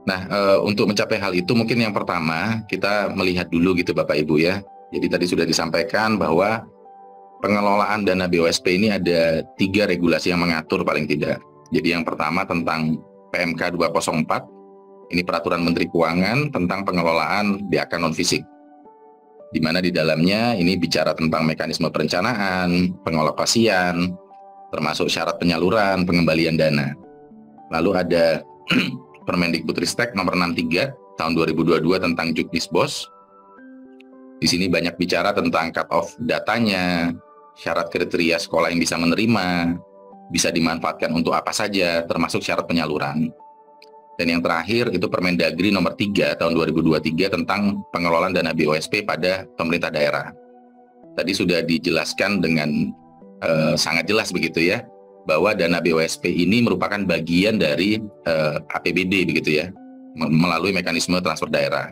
Nah, untuk mencapai hal itu mungkin yang pertama kita melihat dulu gitu Bapak Ibu ya. Jadi tadi sudah disampaikan bahwa pengelolaan dana BOSP ini ada 3 regulasi yang mengatur paling tidak. Jadi yang pertama tentang PMK 204, ini Peraturan Menteri Keuangan tentang pengelolaan BAK non-fisik. Di mana di dalamnya ini bicara tentang mekanisme perencanaan, pengalokasian, termasuk syarat penyaluran, pengembalian dana. Lalu ada Permendikbudristek nomor 63 tahun 2022 tentang Juknisbos. Di sini banyak bicara tentang cut-off datanya, syarat kriteria sekolah yang bisa menerima, bisa dimanfaatkan untuk apa saja, termasuk syarat penyaluran. Dan yang terakhir itu Permendagri nomor 3 tahun 2023 tentang pengelolaan dana BOSP pada pemerintah daerah. Tadi sudah dijelaskan dengan sangat jelas begitu ya, bahwa dana BOSP ini merupakan bagian dari APBD begitu ya, melalui mekanisme transfer daerah.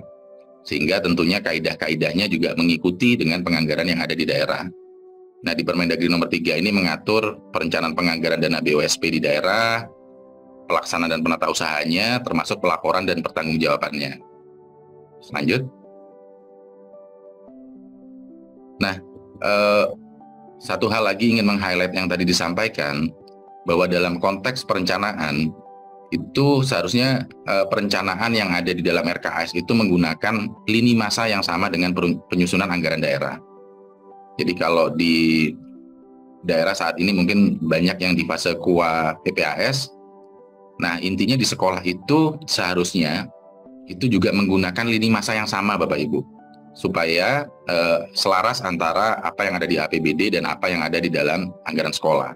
Sehingga tentunya kaidah-kaidahnya juga mengikuti dengan penganggaran yang ada di daerah. Nah, di Permendagri nomor 3 ini mengatur perencanaan penganggaran dana BOSP di daerah, pelaksanaan dan penata usahanya, termasuk pelaporan dan pertanggungjawabannya. Lanjut. Nah, satu hal lagi ingin meng-highlight yang tadi disampaikan, bahwa dalam konteks perencanaan itu seharusnya perencanaan yang ada di dalam RKAS itu menggunakan lini masa yang sama dengan penyusunan anggaran daerah. Jadi kalau di daerah saat ini mungkin banyak yang di fase KUA PPAS. Nah, intinya di sekolah itu seharusnya itu juga menggunakan lini masa yang sama Bapak Ibu, supaya selaras antara apa yang ada di APBD dan apa yang ada di dalam anggaran sekolah.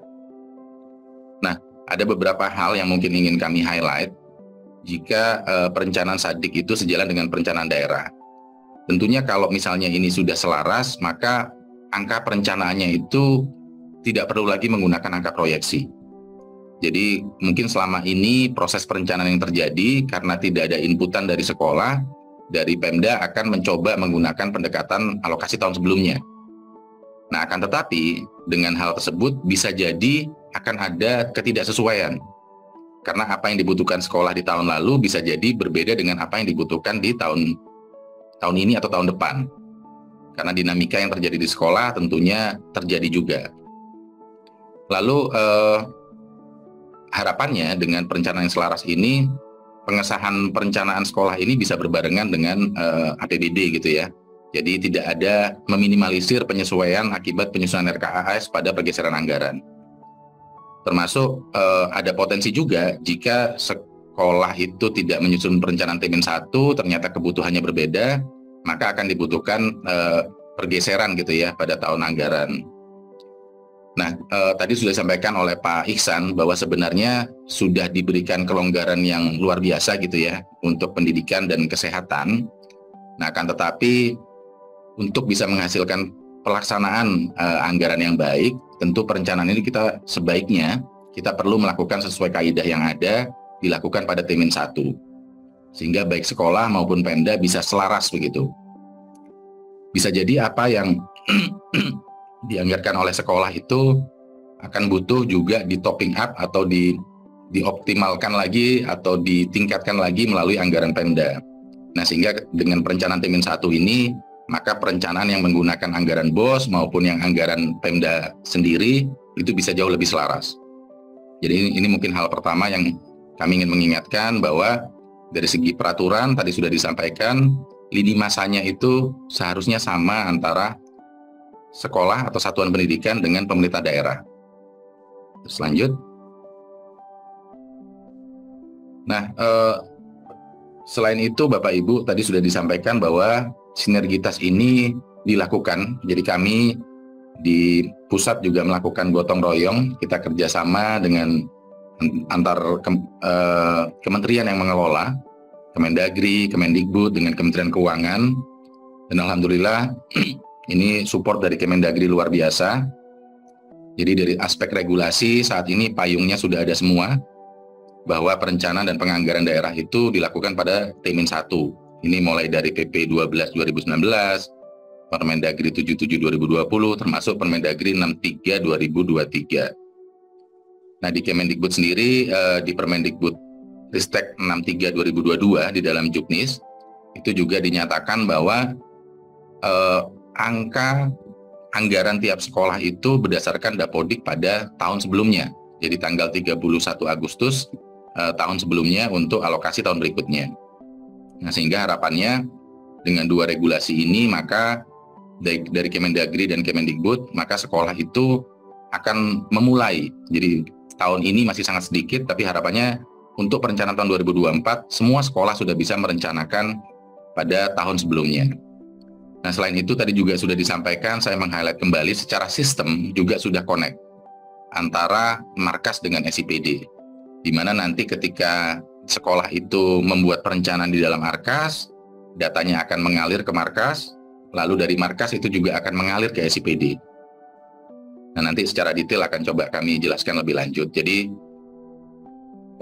Nah, ada beberapa hal yang mungkin ingin kami highlight jika perencanaan Sadik itu sejalan dengan perencanaan daerah. Tentunya kalau misalnya ini sudah selaras, maka angka perencanaannya itu tidak perlu lagi menggunakan angka proyeksi. Jadi mungkin selama ini proses perencanaan yang terjadi karena tidak ada inputan dari sekolah, dari Pemda akan mencoba menggunakan pendekatan alokasi tahun sebelumnya. Nah, akan tetapi dengan hal tersebut bisa jadi akan ada ketidaksesuaian. Karena apa yang dibutuhkan sekolah di tahun lalu bisa jadi berbeda dengan apa yang dibutuhkan di tahun ini atau tahun depan. Karena dinamika yang terjadi di sekolah tentunya terjadi juga. Lalu harapannya dengan perencanaan yang selaras ini, pengesahan perencanaan sekolah ini bisa berbarengan dengan APBD gitu ya. Jadi tidak ada meminimalisir penyesuaian akibat penyusunan RKAS pada pergeseran anggaran. Termasuk ada potensi juga jika sekolah itu tidak menyusun perencanaan T-1, ternyata kebutuhannya berbeda, maka akan dibutuhkan pergeseran gitu ya pada tahun anggaran. Nah, tadi sudah disampaikan oleh Pak Ihsan bahwa sebenarnya sudah diberikan kelonggaran yang luar biasa gitu ya untuk pendidikan dan kesehatan. Nah, akan tetapi untuk bisa menghasilkan pelaksanaan anggaran yang baik, tentu perencanaan ini sebaiknya kita perlu melakukan sesuai kaidah yang ada, dilakukan pada T-1. Sehingga baik sekolah maupun Pemda bisa selaras begitu. Bisa jadi apa yang dianggarkan oleh sekolah itu akan butuh juga di topping up atau dioptimalkan lagi atau ditingkatkan lagi melalui anggaran Pemda. Nah, sehingga dengan perencanaan T-1 ini, maka perencanaan yang menggunakan anggaran BOS maupun yang anggaran Pemda sendiri itu bisa jauh lebih selaras. Jadi ini mungkin hal pertama yang kami ingin mengingatkan, bahwa dari segi peraturan tadi sudah disampaikan, lini masanya itu seharusnya sama antara sekolah atau satuan pendidikan dengan pemerintah daerah. Terus lanjut. Nah, selain itu Bapak Ibu tadi sudah disampaikan bahwa sinergitas ini dilakukan. Jadi kami di pusat juga melakukan gotong royong, kita kerjasama dengan antar kementerian yang mengelola, Kemendagri, Kemendikbud dengan Kementerian Keuangan, dan alhamdulillah ini support dari Kemendagri luar biasa. Jadi dari aspek regulasi saat ini payungnya sudah ada semua, bahwa perencanaan dan penganggaran daerah itu dilakukan pada T-1. Ini mulai dari PP 12 2019, Permendagri 77 2020, termasuk Permendagri 63 2023. Nah, di Kemendikbud sendiri, di Permendikbud Ristek 63 2022 di dalam Juknis, itu juga dinyatakan bahwa angka anggaran tiap sekolah itu berdasarkan Dapodik pada tahun sebelumnya. Jadi tanggal 31 Agustus tahun sebelumnya untuk alokasi tahun berikutnya. Nah, sehingga harapannya dengan dua regulasi ini, maka dari Kemendagri dan Kemendikbud, maka sekolah itu akan memulai. Jadi tahun ini masih sangat sedikit, tapi harapannya untuk perencanaan tahun 2024, semua sekolah sudah bisa merencanakan pada tahun sebelumnya. Nah, selain itu tadi juga sudah disampaikan, saya meng-highlight kembali secara sistem juga sudah connect antara Markas dengan SIPD, di mana nanti ketika sekolah itu membuat perencanaan di dalam Arkas, datanya akan mengalir ke Markas, lalu dari Markas itu juga akan mengalir ke SIPD. Nah, nanti secara detail akan coba kami jelaskan lebih lanjut. Jadi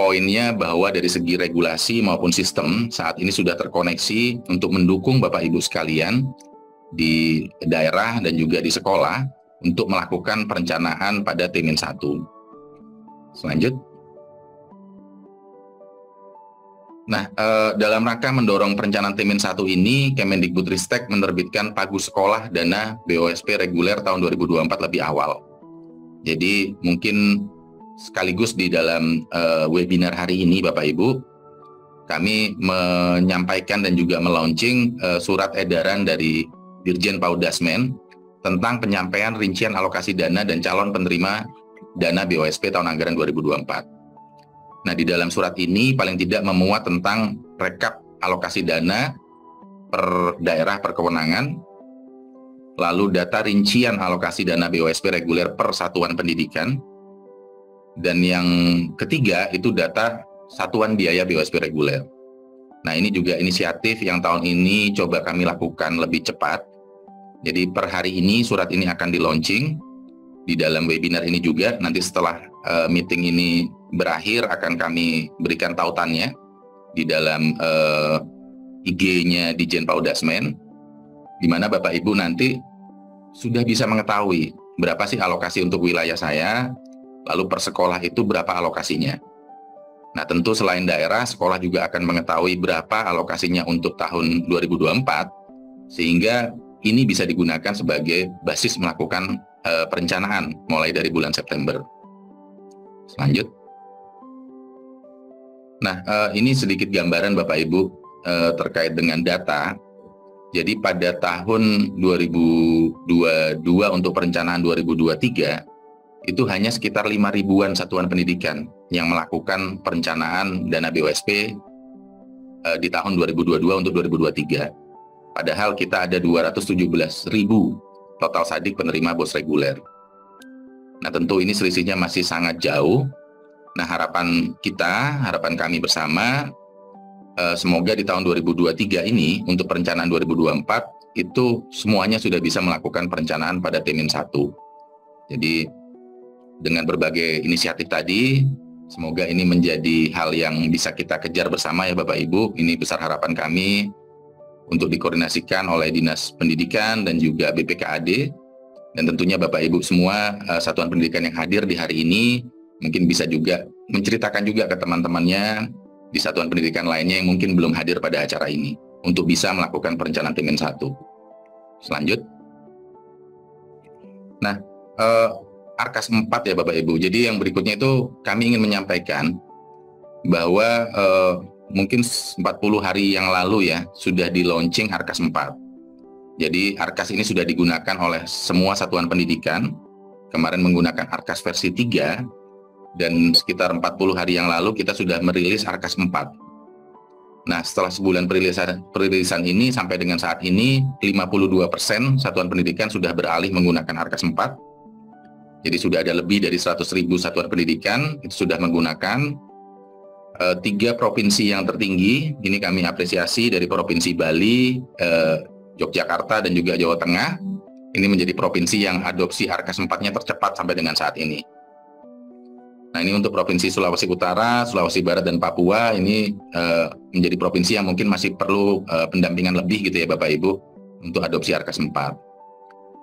poinnya bahwa dari segi regulasi maupun sistem saat ini sudah terkoneksi untuk mendukung Bapak Ibu sekalian di daerah dan juga di sekolah untuk melakukan perencanaan pada T-1. Selanjut. Nah, dalam rangka mendorong perencanaan T-1 ini, Kemendikbudristek menerbitkan Pagu Sekolah Dana BOSP Reguler tahun 2024 lebih awal. Jadi mungkin sekaligus di dalam webinar hari ini, Bapak Ibu, kami menyampaikan dan juga melaunching surat edaran dari Dirjen Paudasmen tentang penyampaian rincian alokasi dana dan calon penerima dana BOSP tahun anggaran 2024. Nah, di dalam surat ini paling tidak memuat tentang rekap alokasi dana per daerah per kewenangan, lalu data rincian alokasi dana BOSP reguler per satuan pendidikan, dan yang ketiga itu data satuan biaya BOSP reguler. Nah, ini juga inisiatif yang tahun ini coba kami lakukan lebih cepat. Jadi per hari ini surat ini akan di-launching di dalam webinar ini juga. Nanti setelah meeting ini berakhir akan kami berikan tautannya di dalam IG-nya Dijen Paudasmen, di mana Bapak Ibu nanti sudah bisa mengetahui berapa sih alokasi untuk wilayah saya, lalu per sekolah itu berapa alokasinya. Nah, tentu selain daerah, sekolah juga akan mengetahui berapa alokasinya untuk tahun 2024, sehingga ini bisa digunakan sebagai basis melakukan perencanaan mulai dari bulan September. Lanjut. Nah, ini sedikit gambaran Bapak Ibu terkait dengan data. Jadi pada tahun 2022 untuk perencanaan 2023, itu hanya sekitar 5 ribuan satuan pendidikan yang melakukan perencanaan dana BOSP di tahun 2022 untuk 2023. Padahal kita ada 217.000 total sadik penerima BOS reguler. Nah, tentu ini selisihnya masih sangat jauh. Nah, harapan kami bersama, semoga di tahun 2023 ini untuk perencanaan 2024 itu semuanya sudah bisa melakukan perencanaan pada T-1. Jadi dengan berbagai inisiatif tadi, semoga ini menjadi hal yang bisa kita kejar bersama ya Bapak Ibu. Ini besar harapan kami untuk dikoordinasikan oleh Dinas Pendidikan dan juga BPKAD, dan tentunya Bapak Ibu semua satuan pendidikan yang hadir di hari ini mungkin bisa juga menceritakan juga ke teman-temannya di satuan pendidikan lainnya yang mungkin belum hadir pada acara ini untuk bisa melakukan perencanaan T-1. Selanjut. Nah, Arkas 4 ya Bapak Ibu. Jadi yang berikutnya itu kami ingin menyampaikan bahwa mungkin 40 hari yang lalu ya sudah di-launching Arkas 4. Jadi Arkas ini sudah digunakan oleh semua satuan pendidikan. Kemarin menggunakan Arkas versi 3, dan sekitar 40 hari yang lalu kita sudah merilis Arkas 4. Nah, setelah sebulan perilisan ini sampai dengan saat ini 52% satuan pendidikan sudah beralih menggunakan Arkas 4. Jadi sudah ada lebih dari 100.000 satuan pendidikan itu sudah menggunakan. 3 provinsi yang tertinggi ini kami apresiasi dari Provinsi Bali, Yogyakarta, dan juga Jawa Tengah. Ini menjadi provinsi yang adopsi Arkas 4-nya tercepat sampai dengan saat ini. Nah, ini untuk Provinsi Sulawesi Utara, Sulawesi Barat, dan Papua, ini menjadi provinsi yang mungkin masih perlu pendampingan lebih gitu ya Bapak Ibu untuk adopsi Arkas 4.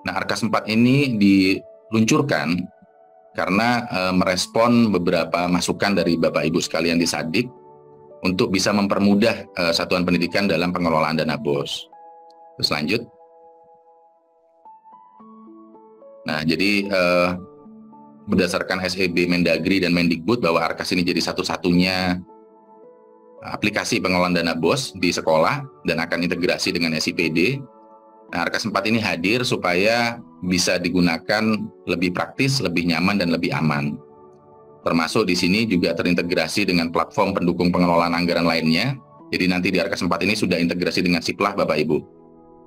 Nah, Arkas 4 ini diluncurkan karena merespon beberapa masukan dari Bapak Ibu sekalian di Sadik, untuk bisa mempermudah satuan pendidikan dalam pengelolaan dana BOS. Terus lanjut. Nah, jadi berdasarkan SEB Mendagri dan Mendikbud bahwa Arkas ini jadi satu-satunya aplikasi pengelolaan dana BOS di sekolah dan akan integrasi dengan SIPD. Nah, Arkas 4 ini hadir supaya bisa digunakan lebih praktis, lebih nyaman, dan lebih aman. Termasuk di sini juga terintegrasi dengan platform pendukung pengelolaan anggaran lainnya. Jadi nanti di Arkas 4 ini sudah integrasi dengan Siplah, Bapak Ibu.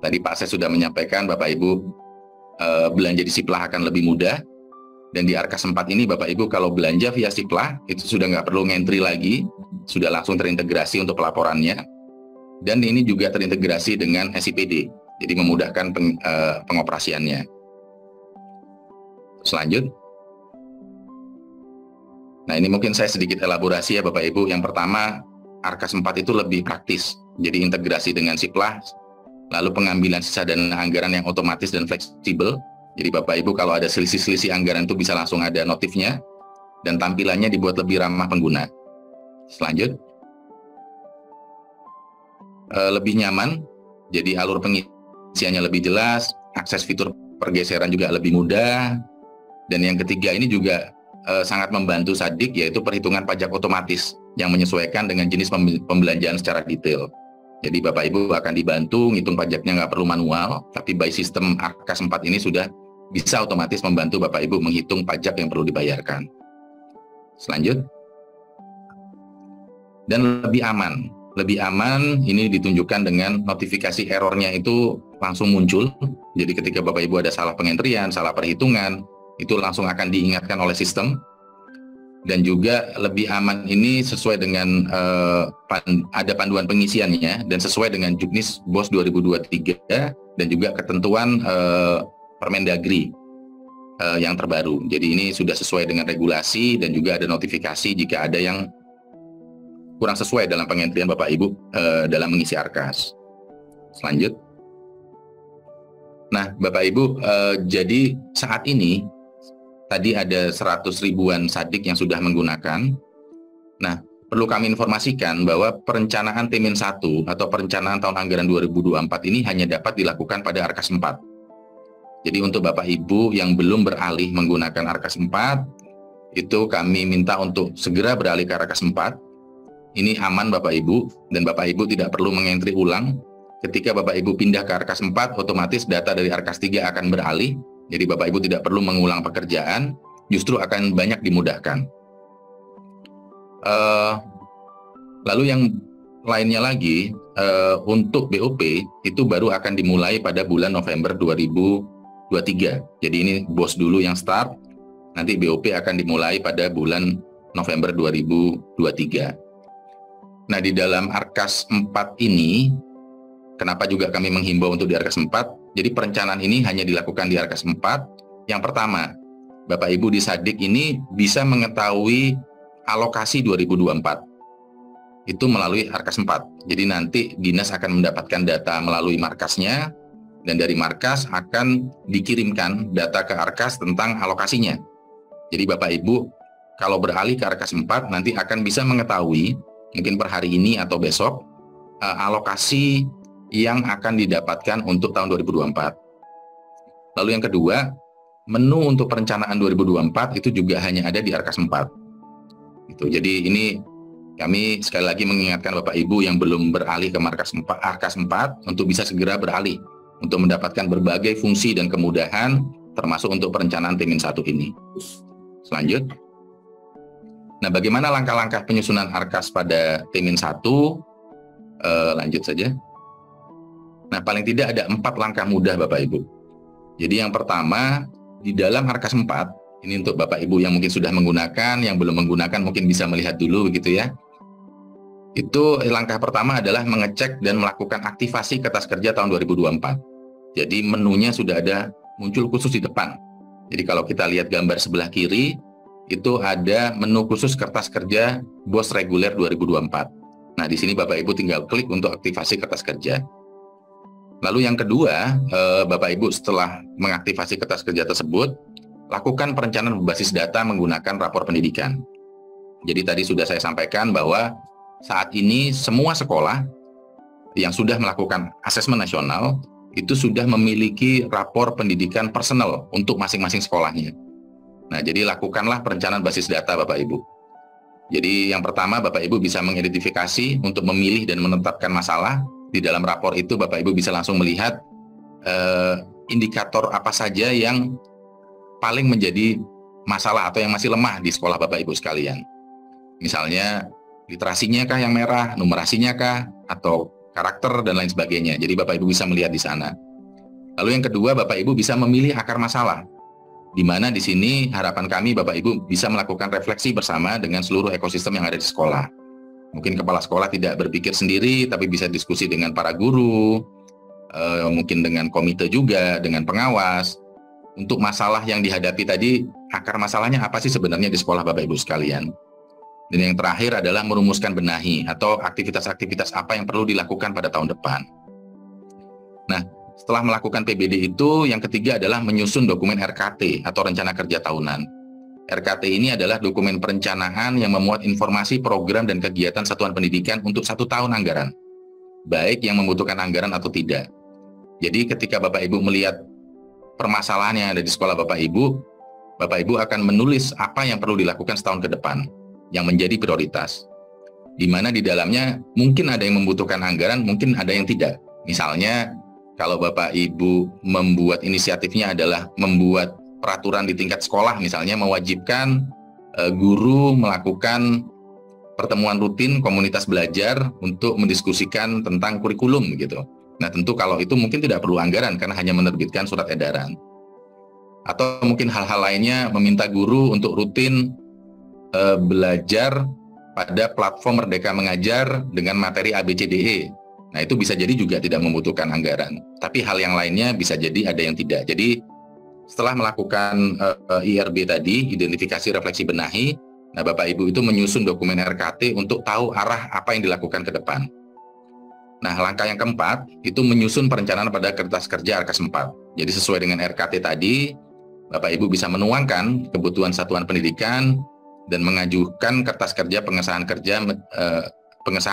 Tadi Pak Ses sudah menyampaikan, Bapak Ibu, belanja di Siplah akan lebih mudah. Dan di Arkas 4 ini Bapak Ibu kalau belanja via Siplah, itu sudah nggak perlu ngentri lagi, sudah langsung terintegrasi untuk pelaporannya. Dan ini juga terintegrasi dengan SIPD, jadi memudahkan pengoperasiannya. Selanjut. Nah, ini mungkin saya sedikit elaborasi ya Bapak Ibu. Yang pertama, Arkas 4 itu lebih praktis, jadi integrasi dengan Siplah, lalu pengambilan sisa dana anggaran yang otomatis dan fleksibel. Jadi Bapak Ibu kalau ada selisih-selisih anggaran itu bisa langsung ada notifnya, dan tampilannya dibuat lebih ramah pengguna. Selanjut. Lebih nyaman, jadi alur pengisiannya lebih jelas, akses fitur pergeseran juga lebih mudah, dan yang ketiga ini juga sangat membantu Sadik, yaitu perhitungan pajak otomatis yang menyesuaikan dengan jenis pembelanjaan secara detail. Jadi Bapak Ibu akan dibantu ngitung pajaknya nggak perlu manual, tapi by sistem Arkas 4 ini sudah bisa otomatis membantu Bapak Ibu menghitung pajak yang perlu dibayarkan. Selanjut. Dan lebih aman. Lebih aman ini ditunjukkan dengan notifikasi errornya itu langsung muncul. Jadi ketika Bapak Ibu ada salah pengentrian, salah perhitungan, itu langsung akan diingatkan oleh sistem. Dan juga lebih aman ini sesuai dengan ada panduan pengisiannya dan sesuai dengan Juknis BOS 2023 dan juga ketentuan Permendagri yang terbaru. Jadi ini sudah sesuai dengan regulasi dan juga ada notifikasi jika ada yang kurang sesuai dalam pengentrian Bapak Ibu dalam mengisi Arkas. Selanjut. Nah, Bapak Ibu, jadi saat ini tadi ada 100 ribuan Sadik yang sudah menggunakan. Nah, perlu kami informasikan bahwa perencanaan T-1 atau perencanaan tahun anggaran 2024 ini hanya dapat dilakukan pada Arkas 4. Jadi untuk Bapak Ibu yang belum beralih menggunakan Arkas 4, itu kami minta untuk segera beralih ke Arkas 4. Ini aman Bapak Ibu, dan Bapak Ibu tidak perlu mengentri ulang. Ketika Bapak Ibu pindah ke Arkas 4, otomatis data dari Arkas 3 akan beralih. Jadi Bapak Ibu tidak perlu mengulang pekerjaan, justru akan banyak dimudahkan. Lalu yang lainnya lagi, untuk BOP itu baru akan dimulai pada bulan November 2023. Jadi ini BOS dulu yang start, nanti BOP akan dimulai pada bulan November 2023. Nah, di dalam Arkas 4 ini, kenapa juga kami menghimbau untuk di Arkas 4? Jadi perencanaan ini hanya dilakukan di Arkas 4. Yang pertama, Bapak Ibu di Sadik ini bisa mengetahui alokasi 2024. Itu melalui Arkas 4. Jadi nanti dinas akan mendapatkan data melalui markasnya, dan dari markas akan dikirimkan data ke Arkas tentang alokasinya. Jadi Bapak Ibu kalau beralih ke Arkas 4 nanti akan bisa mengetahui mungkin per hari ini atau besok alokasi yang akan didapatkan untuk tahun 2024. Lalu yang kedua, menu untuk perencanaan 2024 itu juga hanya ada di Arkas 4. Jadi ini kami sekali lagi mengingatkan Bapak Ibu yang belum beralih ke Arkas 4 untuk bisa segera beralih untuk mendapatkan berbagai fungsi dan kemudahan termasuk untuk perencanaan T-1 ini. Selanjut. Nah, bagaimana langkah-langkah penyusunan Arkas pada T-1? Lanjut saja. Nah, paling tidak ada 4 langkah mudah Bapak Ibu. Jadi yang pertama, di dalam Arkas 4, ini untuk Bapak Ibu yang mungkin sudah menggunakan, yang belum menggunakan mungkin bisa melihat dulu begitu ya. Itu langkah pertama adalah mengecek dan melakukan aktivasi kertas kerja tahun 2024. Jadi menunya sudah ada muncul khusus di depan. Jadi kalau kita lihat gambar sebelah kiri, itu ada menu khusus kertas kerja BOS reguler 2024. Nah, di sini Bapak Ibu tinggal klik untuk aktivasi kertas kerja. Lalu yang kedua, Bapak Ibu setelah mengaktifasi kertas kerja tersebut, lakukan perencanaan berbasis data menggunakan rapor pendidikan. Jadi tadi sudah saya sampaikan bahwa saat ini semua sekolah yang sudah melakukan asesmen nasional itu sudah memiliki rapor pendidikan personal untuk masing-masing sekolahnya. Nah, jadi lakukanlah perencanaan basis data Bapak Ibu. Jadi yang pertama Bapak Ibu bisa mengidentifikasi untuk memilih dan menetapkan masalah. Di dalam rapor itu Bapak Ibu bisa langsung melihat indikator apa saja yang paling menjadi masalah atau yang masih lemah di sekolah Bapak Ibu sekalian. Misalnya literasinya kah yang merah, numerasinya kah, atau karakter dan lain sebagainya. Jadi Bapak Ibu bisa melihat di sana. Lalu yang kedua Bapak Ibu bisa memilih akar masalah. Di mana di sini harapan kami Bapak Ibu bisa melakukan refleksi bersama dengan seluruh ekosistem yang ada di sekolah. Mungkin kepala sekolah tidak berpikir sendiri, tapi bisa diskusi dengan para guru, mungkin dengan komite juga, dengan pengawas. Untuk masalah yang dihadapi tadi, akar masalahnya apa sih sebenarnya di sekolah Bapak Ibu sekalian. Dan yang terakhir adalah merumuskan benahi atau aktivitas-aktivitas apa yang perlu dilakukan pada tahun depan. Nah, setelah melakukan PBD itu, yang ketiga adalah menyusun dokumen RKT atau rencana kerja tahunan. RKT ini adalah dokumen perencanaan yang memuat informasi program dan kegiatan satuan pendidikan untuk 1 tahun anggaran, baik yang membutuhkan anggaran atau tidak. Jadi ketika Bapak Ibu melihat permasalahan yang ada di sekolah Bapak Ibu akan menulis apa yang perlu dilakukan setahun ke depan, yang menjadi prioritas. Di mana di dalamnya mungkin ada yang membutuhkan anggaran, mungkin ada yang tidak. Misalnya, kalau Bapak Ibu membuat inisiatifnya adalah membuat peraturan di tingkat sekolah, misalnya mewajibkan guru melakukan pertemuan rutin komunitas belajar untuk mendiskusikan tentang kurikulum gitu. Nah, tentu kalau itu mungkin tidak perlu anggaran karena hanya menerbitkan surat edaran. Atau mungkin hal-hal lainnya meminta guru untuk rutin belajar pada platform Merdeka Mengajar dengan materi ABCDE. Nah, itu bisa jadi juga tidak membutuhkan anggaran. Tapi hal yang lainnya bisa jadi ada yang tidak. Jadi setelah melakukan IRB tadi, identifikasi refleksi benahi, nah Bapak Ibu itu menyusun dokumen RKT untuk tahu arah apa yang dilakukan ke depan. Nah, langkah yang keempat itu menyusun perencanaan pada kertas kerja RKS 4. Jadi sesuai dengan RKT tadi, Bapak Ibu bisa menuangkan kebutuhan satuan pendidikan dan mengajukan kertas kerja pengesahan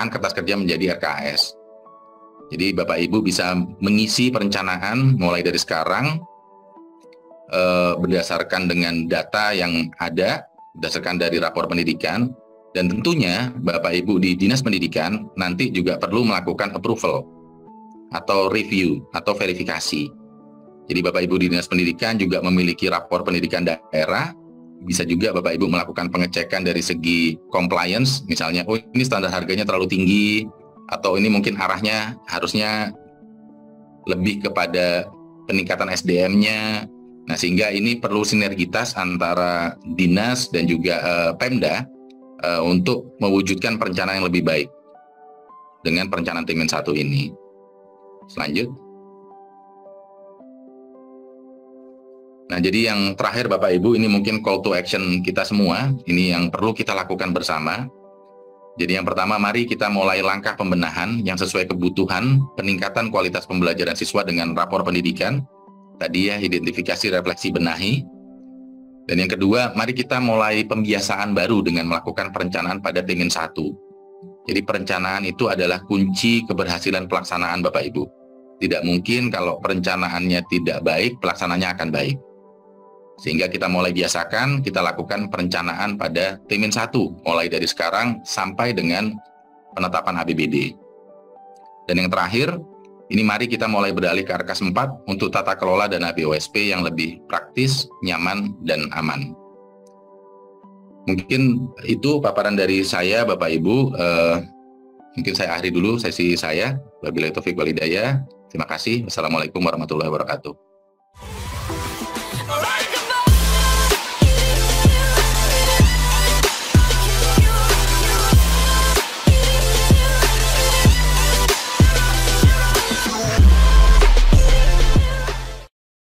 kertas kerja menjadi RKAS. Jadi Bapak Ibu bisa mengisi perencanaan mulai dari sekarang berdasarkan dengan data yang ada, berdasarkan dari rapor pendidikan, dan tentunya Bapak Ibu di Dinas Pendidikan nanti juga perlu melakukan approval atau review atau verifikasi. Jadi Bapak Ibu di Dinas Pendidikan juga memiliki rapor pendidikan daerah, bisa juga Bapak Ibu melakukan pengecekan dari segi compliance, misalnya, oh ini standar harganya terlalu tinggi, atau ini mungkin arahnya harusnya lebih kepada peningkatan SDM-nya. Nah, sehingga ini perlu sinergitas antara dinas dan juga Pemda untuk mewujudkan perencanaan yang lebih baik dengan perencanaan Timin 1 ini. Selanjut. Nah, jadi yang terakhir Bapak Ibu, ini mungkin call to action kita semua, ini yang perlu kita lakukan bersama. Jadi yang pertama, mari kita mulai langkah pembenahan yang sesuai kebutuhan, peningkatan kualitas pembelajaran siswa dengan rapor pendidikan. Tadi ya, identifikasi refleksi benahi. Dan yang kedua, mari kita mulai pembiasaan baru dengan melakukan perencanaan pada Timin 1. Jadi perencanaan itu adalah kunci keberhasilan pelaksanaan Bapak Ibu. Tidak mungkin kalau perencanaannya tidak baik, pelaksanaannya akan baik. Sehingga kita mulai biasakan, kita lakukan perencanaan pada Timin 1, mulai dari sekarang sampai dengan penetapan APBD. Dan yang terakhir, ini mari kita mulai beralih ke RKS 4 untuk tata kelola dana BOSP yang lebih praktis, nyaman, dan aman. Mungkin itu paparan dari saya, Bapak Ibu. Mungkin saya akhiri dulu sesi saya. Wabillahi taufiq wal hidayah. Terima kasih. Wassalamualaikum warahmatullahi wabarakatuh.